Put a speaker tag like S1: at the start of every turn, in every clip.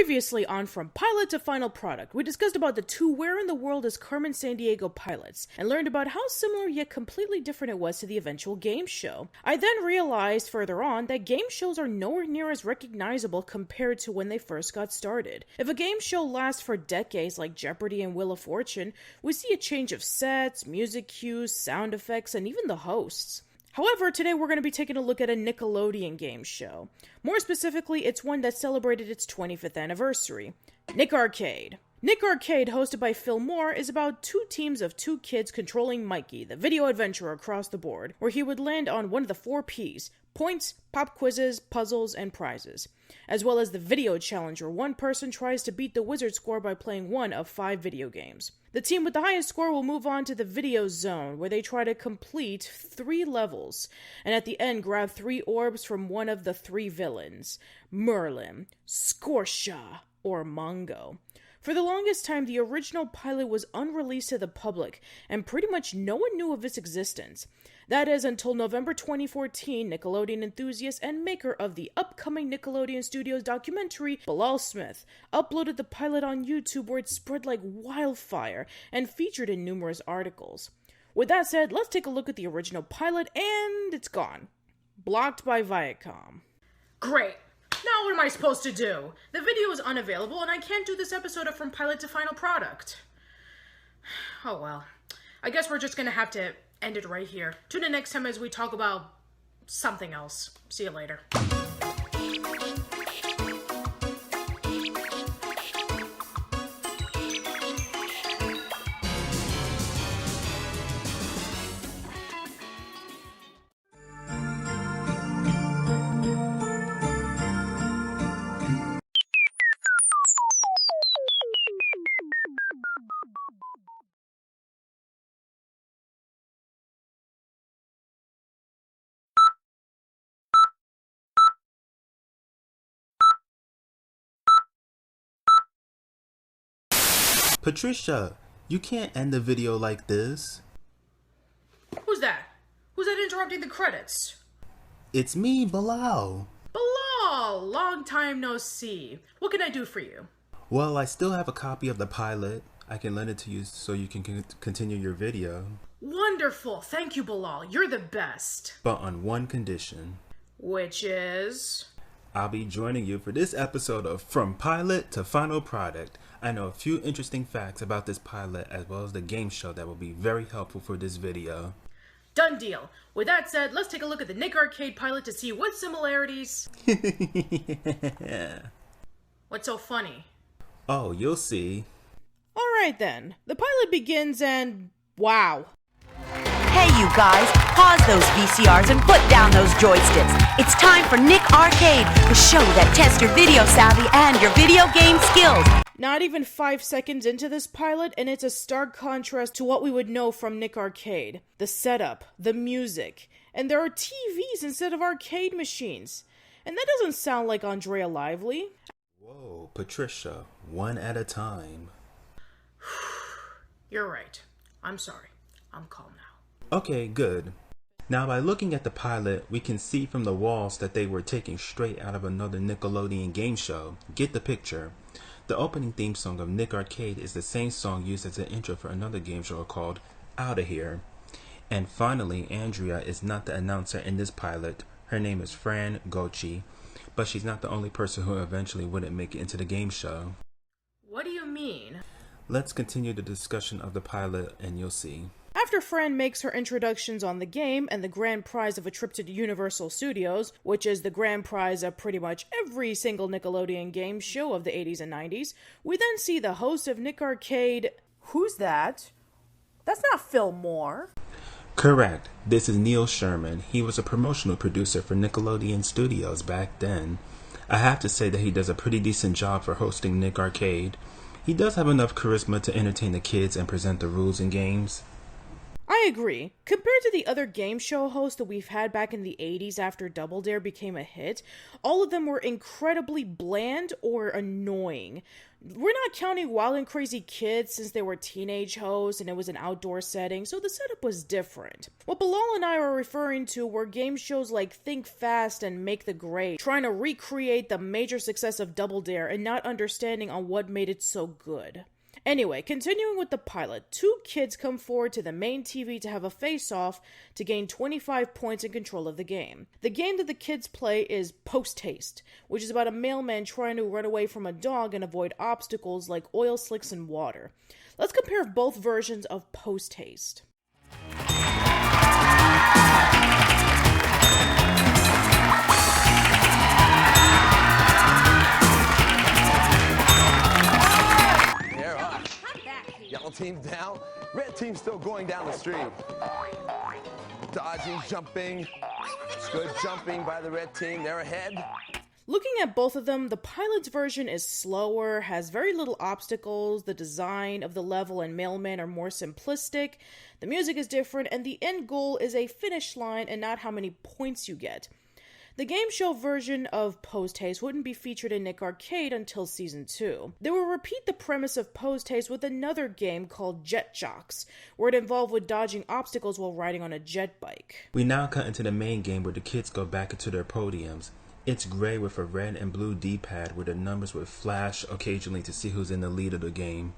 S1: Previously on From Pilot to Final Product, we discussed about the two Where in the World is Carmen Sandiego pilots, and learned about how similar yet completely different it was to the eventual game show. I then realized further on that game shows are nowhere near as recognizable compared to when they first got started. If a game show lasts for decades like Jeopardy and Wheel of Fortune, we see a change of sets, music cues, sound effects, and even the hosts. However, today we're going to be taking a look at a Nickelodeon game show. More specifically, it's one that celebrated its 25th anniversary, Nick Arcade. Nick Arcade, hosted by Phil Moore, is about two teams of two kids controlling Mikey, the video adventurer across the board, where he would land on one of the 4 Ps: points, pop quizzes, puzzles, and prizes. As well as the video challenge, where one person tries to beat the wizard score by playing one of 5 video games. The team with the highest score will move on to the video zone, where they try to complete 3 levels, and at the end grab 3 orbs from one of the 3 villains: Merlin, Scorsha, or Mongo. For the longest time, the original pilot was unreleased to the public, and pretty much no one knew of its existence. That is, until November 2014, Nickelodeon enthusiast and maker of the upcoming Nickelodeon Studios documentary, Bilaal Smith, uploaded the pilot on YouTube, where it spread like wildfire and featured in numerous articles. With that said, let's take a look at the original pilot, and it's gone. Blocked by Viacom. Great! Now what am I supposed to do? The video is unavailable, and I can't do this episode of From Pilot to Final Product. Oh well. I guess we're just gonna have to end it right here. Tune in next time as we talk about something else. See you later.
S2: Patricia, you can't end the video like this.
S1: Who's that? Who's that interrupting the credits?
S2: It's me, Bilaal.
S1: Bilaal! Long time no see. What can I do for you?
S2: Well, I still have a copy of the pilot. I can lend it to you so you can continue your video.
S1: Wonderful. Thank you, Bilaal. You're the best.
S2: But on one condition.
S1: Which is?
S2: I'll be joining you for this episode of From Pilot to Final Product. I know a few interesting facts about this pilot as well as the game show that will be very helpful for this video.
S1: Done deal. With that said, let's take a look at the Nick Arcade pilot to see what similarities... What's so funny?
S2: Oh, you'll see.
S1: Alright then. The pilot begins and... wow.
S3: Hey you guys, pause those VCRs and put down those joysticks. It's time for Nick Arcade, the show that tests your video savvy and your video game skills.
S1: Not even 5 seconds into this pilot, and it's a stark contrast to what we would know from Nick Arcade. The setup, the music, and there are TVs instead of arcade machines. And that doesn't sound like Andrea Lively.
S2: Whoa, Patricia, one at a time.
S1: You're right. I'm sorry. I'm calm now.
S2: Okay, good. Now by looking at the pilot, we can see from the walls that they were taken straight out of another Nickelodeon game show. Get the picture. The opening theme song of Nick Arcade is the same song used as an intro for another game show called Outta Here. And finally, Andrea is not the announcer in this pilot. Her name is Fran Gochi, but she's not the only person who eventually wouldn't make it into the game show.
S1: What do you mean?
S2: Let's continue the discussion of the pilot and you'll see.
S1: After Fran makes her introductions on the game and the grand prize of a trip to Universal Studios, which is the grand prize of pretty much every single Nickelodeon game show of the 80s and 90s, we then see the host of Nick Arcade... Who's that? That's not Phil Moore.
S2: Correct. This is Neil Sherman. He was a promotional producer for Nickelodeon Studios back then. I have to say that he does a pretty decent job for hosting Nick Arcade. He does have enough charisma to entertain the kids and present the rules and games.
S1: I agree. Compared to the other game show hosts that we've had back in the 80s after Double Dare became a hit, all of them were incredibly bland or annoying. We're not counting Wild and Crazy Kids since they were teenage hosts and it was an outdoor setting, so the setup was different. What Bilaal and I are referring to were game shows like Think Fast and Make the Grade, trying to recreate the major success of Double Dare and not understanding on what made it so good. Anyway, continuing with the pilot, two kids come forward to the main TV to have a face-off to gain 25 points in control of the game. The game that the kids play is Post-Haste, which is about a mailman trying to run away from a dog and avoid obstacles like oil slicks and water. Let's compare both versions of Post-Haste.
S4: Yellow team's down, red team's still going down the street. Dodging, jumping, good jumping by the red team, they're ahead.
S1: Looking at both of them, the pilot's version is slower, has very little obstacles, the design of the level and mailmen are more simplistic, the music is different, and the end goal is a finish line and not how many points you get. The game show version of Post-Haste wouldn't be featured in Nick Arcade until Season 2. They will repeat the premise of Post-Haste with another game called Jet Jocks, where it involved with dodging obstacles while riding on a jet bike.
S2: We now cut into the main game where the kids go back into their podiums. It's gray with a red and blue D-pad where the numbers would flash occasionally to see who's in the lead of the game.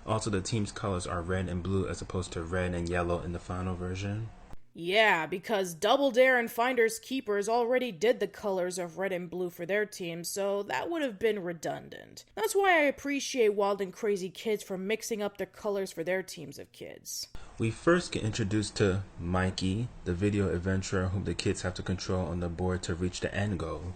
S2: Also, the team's colors are red and blue as opposed to red and yellow in the final version.
S1: Yeah, because Double Dare and Finders Keepers already did the colors of red and blue for their teams, so that would have been redundant. That's why I appreciate Wild and Crazy Kids for mixing up their colors for their teams of kids.
S2: We first get introduced to Mikey, the video adventurer whom the kids have to control on the board to reach the end goal.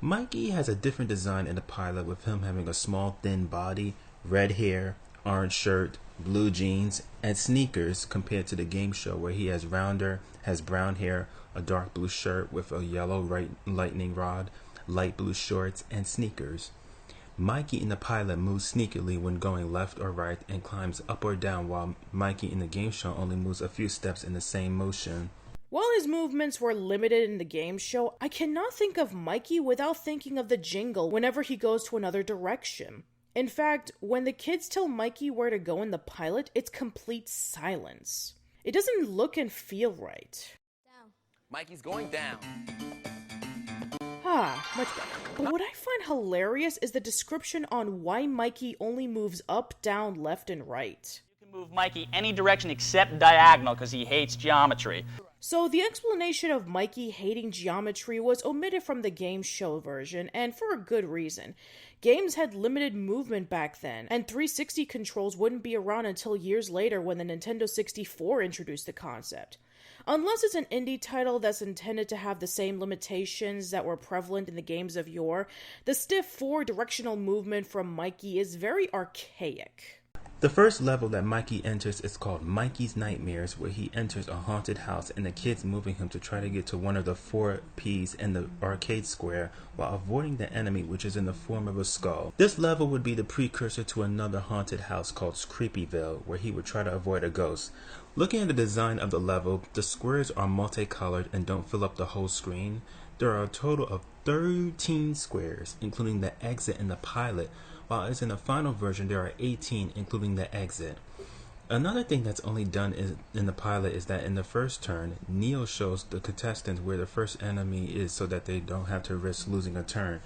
S2: Mikey has a different design in the pilot, with him having a small thin body, red hair, orange shirt, blue jeans, and sneakers compared to the game show where he has brown hair, a dark blue shirt with a yellow lightning rod, light blue shorts, and sneakers. Mikey in the pilot moves sneakily when going left or right and climbs up or down, while Mikey in the game show only moves a few steps in the same motion.
S1: While his movements were limited in the game show, I cannot think of Mikey without thinking of the jingle whenever he goes to another direction. In fact, when the kids tell Mikey where to go in the pilot, it's complete silence. It doesn't look and feel right.
S4: Down. Mikey's going down.
S1: Much better. But what I find hilarious is the description on why Mikey only moves up, down, left, and right.
S5: You can move Mikey any direction except diagonal because he hates geometry.
S1: So the explanation of Mikey hating geometry was omitted from the game show version, and for a good reason. Games had limited movement back then, and 360 controls wouldn't be around until years later when the Nintendo 64 introduced the concept. Unless it's an indie title that's intended to have the same limitations that were prevalent in the games of yore, the stiff four-directional movement from Mikey is very archaic.
S2: The first level that Mikey enters is called Mikey's Nightmares, where he enters a haunted house and the kids moving him to try to get to one of the 4 P's in the arcade square while avoiding the enemy, which is in the form of a skull. This level would be the precursor to another haunted house called Creepyville, where he would try to avoid a ghost. Looking at the design of the level, the squares are multicolored and don't fill up the whole screen. There are a total of 13 squares, including the exit and the pilot, while as in the final version there are 18, including the exit. Another thing that's only done in the pilot is that in the first turn, Neo shows the contestants where the first enemy is so that they don't have to risk losing a turn.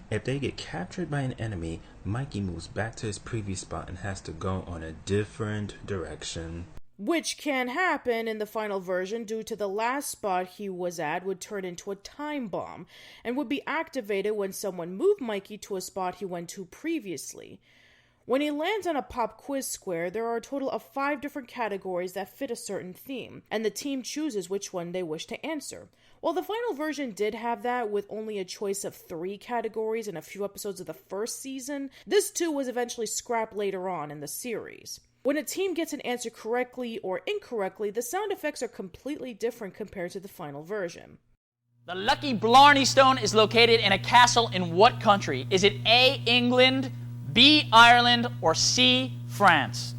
S2: If they get captured by an enemy, Mikey moves back to his previous spot and has to go on a different direction.
S1: Which can happen in the final version due to the last spot he was at would turn into a time bomb and would be activated when someone moved Mikey to a spot he went to previously. When he lands on a pop quiz square, there are a total of 5 different categories that fit a certain theme, and the team chooses which one they wish to answer. While the final version did have that with only a choice of 3 categories in a few episodes of the first season, this too was eventually scrapped later on in the series. When a team gets an answer correctly or incorrectly, the sound effects are completely different compared to the final version.
S5: The Lucky Blarney Stone is located in a castle in what country? Is it A, England, B, Ireland, or C, France?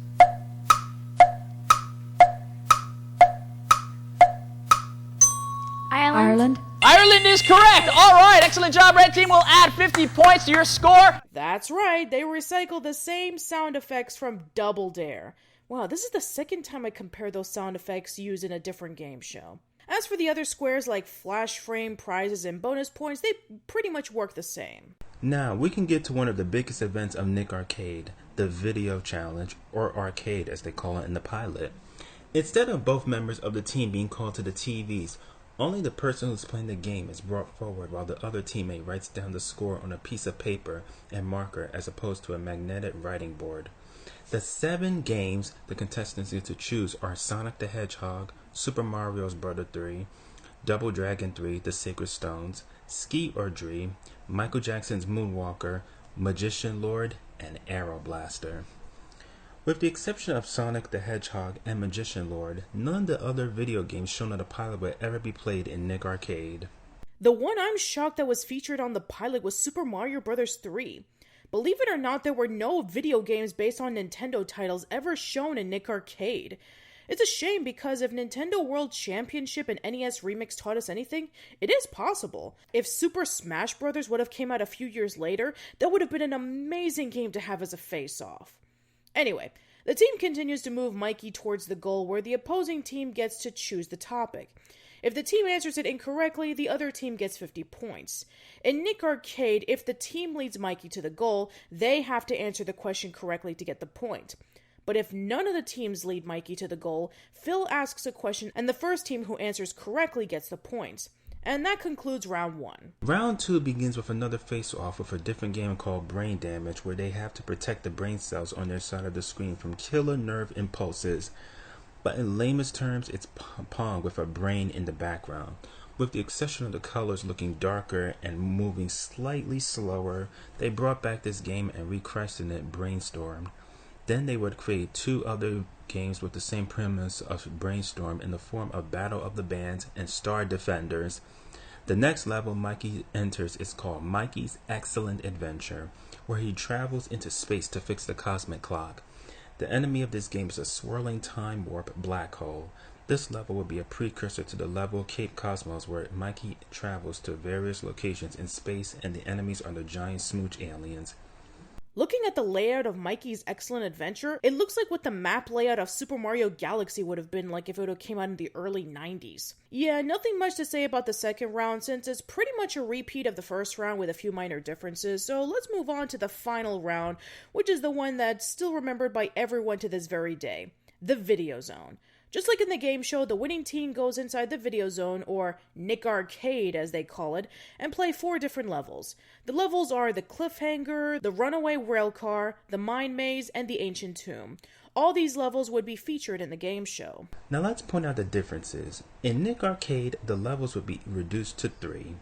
S5: is correct. All right, excellent job, Red Team. We'll add 50 points to your score.
S1: That's right, they recycled the same sound effects from Double Dare. Wow, this is the second time I compare those sound effects used in a different game show. As for the other squares like flash frame, prizes, and bonus points, they pretty much work the same.
S2: Now, we can get to one of the biggest events of Nick Arcade, the Video Challenge, or Arcade as they call it in the pilot. Instead of both members of the team being called to the TVs, only the person who's playing the game is brought forward while the other teammate writes down the score on a piece of paper and marker as opposed to a magnetic writing board. The 7 games the contestants need to choose are Sonic the Hedgehog, Super Mario Bros. 3, Double Dragon 3, The Sacred Stones, Ski or Dream, Michael Jackson's Moonwalker, Magician Lord, and Arrow Blaster. With the exception of Sonic the Hedgehog and Magician Lord, none of the other video games shown on the pilot would ever be played in Nick Arcade.
S1: The one I'm shocked that was featured on the pilot was Super Mario Bros. 3. Believe it or not, there were no video games based on Nintendo titles ever shown in Nick Arcade. It's a shame because if Nintendo World Championship and NES Remix taught us anything, it is possible. If Super Smash Bros. Would have came out a few years later, that would have been an amazing game to have as a face-off. Anyway, the team continues to move Mikey towards the goal where the opposing team gets to choose the topic. If the team answers it incorrectly, the other team gets 50 points. In Nick Arcade, if the team leads Mikey to the goal, they have to answer the question correctly to get the point. But if none of the teams lead Mikey to the goal, Phil asks a question and the first team who answers correctly gets the points. And that concludes round 1.
S2: Round 2 begins with another face-off with a different game called Brain Damage, where they have to protect the brain cells on their side of the screen from killer nerve impulses. But in lamest terms, it's Pong with a brain in the background. With the exception of the colors looking darker and moving slightly slower, they brought back this game and rechristened it Brainstorm. Then they would create 2 other games with the same premise of Brainstorm in the form of Battle of the Bands and Star Defenders. The next level Mikey enters is called Mikey's Excellent Adventure, where he travels into space to fix the cosmic clock. The enemy of this game is a swirling time warp black hole. This level will be a precursor to the level Cape Cosmos, where Mikey travels to various locations in space and the enemies are the giant smooch aliens.
S1: Looking at the layout of Mikey's Excellent Adventure, it looks like what the map layout of Super Mario Galaxy would have been like if it would have came out in the early 90s. Yeah, nothing much to say about the second round since it's pretty much a repeat of the first round with a few minor differences, so let's move on to the final round, which is the one that's still remembered by everyone to this very day, the Video Zone. Just like in the game show, the winning team goes inside the video zone, or Nick Arcade as they call it, and play 4 different levels. The levels are the Cliffhanger, the Runaway Railcar, the Mine Maze, and the Ancient Tomb. All these levels would be featured in the game show.
S2: Now let's point out the differences. In Nick Arcade, the levels would be reduced to 3.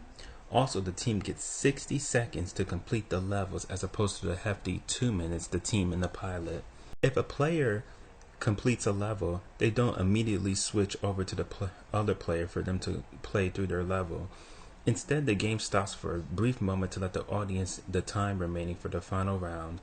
S2: Also, the team gets 60 seconds to complete the levels as opposed to the hefty 2 minutes the team in the pilot. If a player completes a level, they don't immediately switch over to the other player for them to play through their level. Instead, the game stops for a brief moment to let the audience the time remaining for the final round.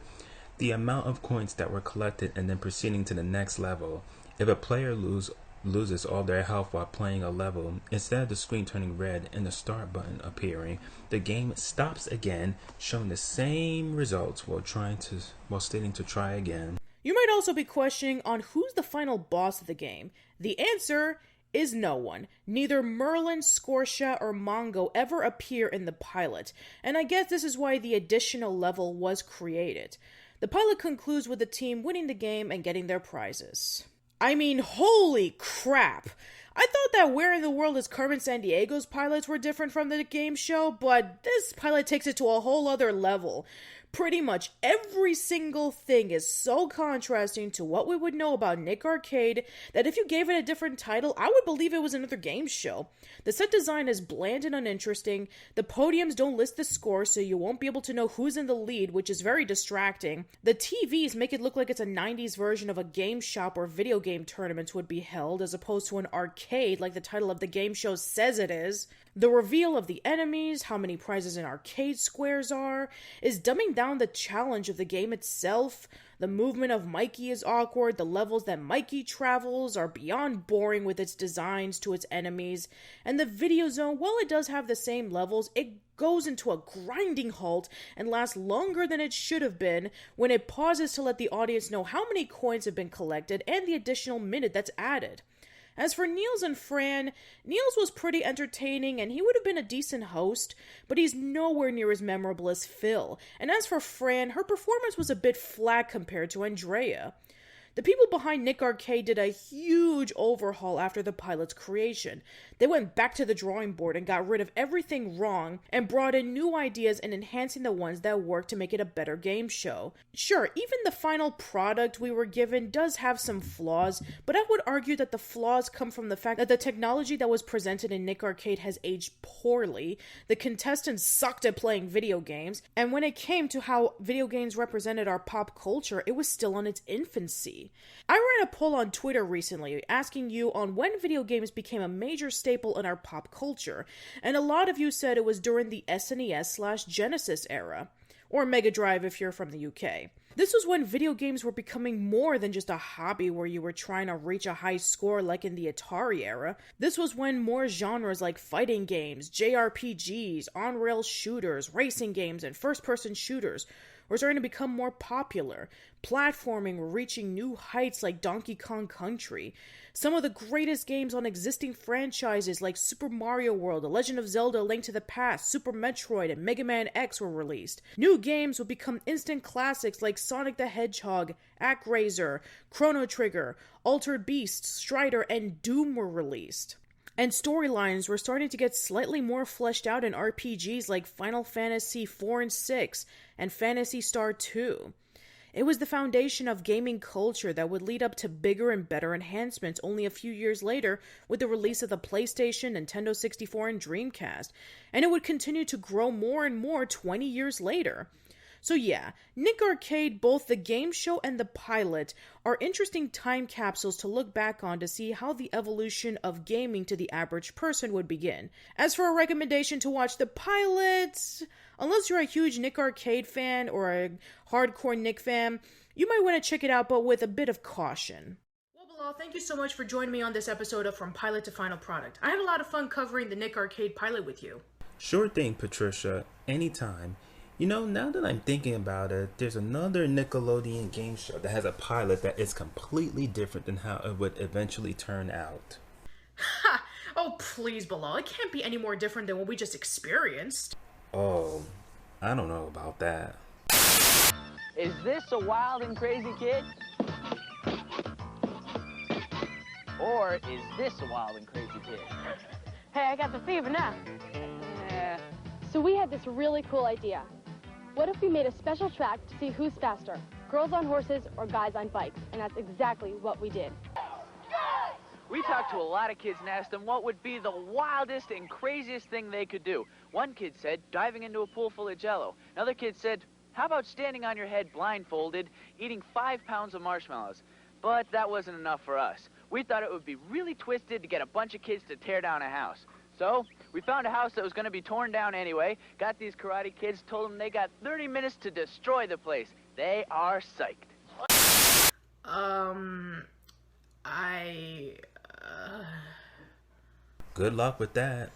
S2: The amount of coins that were collected and then proceeding to the next level. If a player loses all their health while playing a level, instead of the screen turning red and the start button appearing, the game stops again, showing the same results while stating to try again.
S1: You might also be questioning on who's the final boss of the game. The answer is no one. Neither Merlin, Scotia, or Mongo ever appear in the pilot, and I guess this is why the additional level was created. The pilot concludes with the team winning the game and getting their prizes. I mean, holy crap! I thought that Where in the World is Carmen Sandiego's pilots were different from the game show, but this pilot takes it to a whole other level. Pretty much every single thing is so contrasting to what we would know about Nick Arcade that if you gave it a different title, I would believe it was another game show. The set design is bland and uninteresting. The podiums don't list the score, so you won't be able to know who's in the lead, which is very distracting. The TVs make it look like it's a 90s version of a game shop where video game tournaments would be held, as opposed to an arcade like the title of the game show says it is. The reveal of the enemies, how many prizes in arcade squares are, is dumbing down the challenge of the game itself. The movement of Mikey is awkward, the levels that Mikey travels are beyond boring with its designs to its enemies, and the video zone, while it does have the same levels, it goes into a grinding halt and lasts longer than it should have been when it pauses to let the audience know how many coins have been collected and the additional minute that's added. As for Niels and Fran, Niels was pretty entertaining and he would have been a decent host, but he's nowhere near as memorable as Phil. And as for Fran, her performance was a bit flat compared to Andrea. The people behind Nick Arcade did a huge overhaul after the pilot's creation. They went back to the drawing board and got rid of everything wrong and brought in new ideas and enhancing the ones that worked to make it a better game show. Sure, even the final product we were given does have some flaws, but I would argue that the flaws come from the fact that the technology that was presented in Nick Arcade has aged poorly, the contestants sucked at playing video games, and when it came to how video games represented our pop culture, it was still in its infancy. I ran a poll on Twitter recently asking you on when video games became a major staple in our pop culture, and a lot of you said it was during the SNES/Genesis era, or Mega Drive if you're from the UK. This was when video games were becoming more than just a hobby where you were trying to reach a high score like in the Atari era. This was when more genres like fighting games, JRPGs, on-rail shooters, racing games, and first-person shooters were starting to become more popular. Platforming were reaching new heights like Donkey Kong Country. Some of the greatest games on existing franchises like Super Mario World, The Legend of Zelda: A Link to the Past, Super Metroid, and Mega Man X were released. New games would become instant classics like Sonic the Hedgehog, ActRaiser, Chrono Trigger, Altered Beast, Strider, and Doom were released. And storylines were starting to get slightly more fleshed out in RPGs like Final Fantasy IV and VI and Phantasy Star 2. It was the foundation of gaming culture that would lead up to bigger and better enhancements only a few years later with the release of the PlayStation, Nintendo 64, and Dreamcast, and it would continue to grow more and more 20 years later. So yeah, Nick Arcade, both the game show and the pilot, are interesting time capsules to look back on to see how the evolution of gaming to the average person would begin. As for a recommendation to watch the pilot, unless you're a huge Nick Arcade fan or a hardcore Nick fan, you might want to check it out, but with a bit of caution. Well, Bilaal, thank you so much for joining me on this episode of From Pilot to Final Product. I had a lot of fun covering the Nick Arcade pilot with you.
S2: Sure thing, Patricia. Anytime. You know, now that I'm thinking about it, there's another Nickelodeon game show that has a pilot that is completely different than how it would eventually turn out.
S1: Ha! Oh, please, Bilaal. It can't be any more different than what we just experienced.
S2: Oh, I don't know about that.
S5: Is this a wild and crazy kid? Or is this a wild and crazy kid?
S6: Hey, I got the fever now.
S5: Yeah.
S6: So we had this really cool idea. What if we made a special track to see who's faster, girls on horses or guys on bikes? And that's exactly what we did.
S7: We talked to a lot of kids and asked them what would be the wildest and craziest thing they could do. One kid said, diving into a pool full of Jell-O. Another kid said, how about standing on your head blindfolded, eating 5 pounds of marshmallows? But that wasn't enough for us. We thought it would be really twisted to get a bunch of kids to tear down a house. So we found a house that was going to be torn down anyway, got these karate kids, told them they got 30 minutes to destroy the place. They are psyched.
S2: Good luck with that.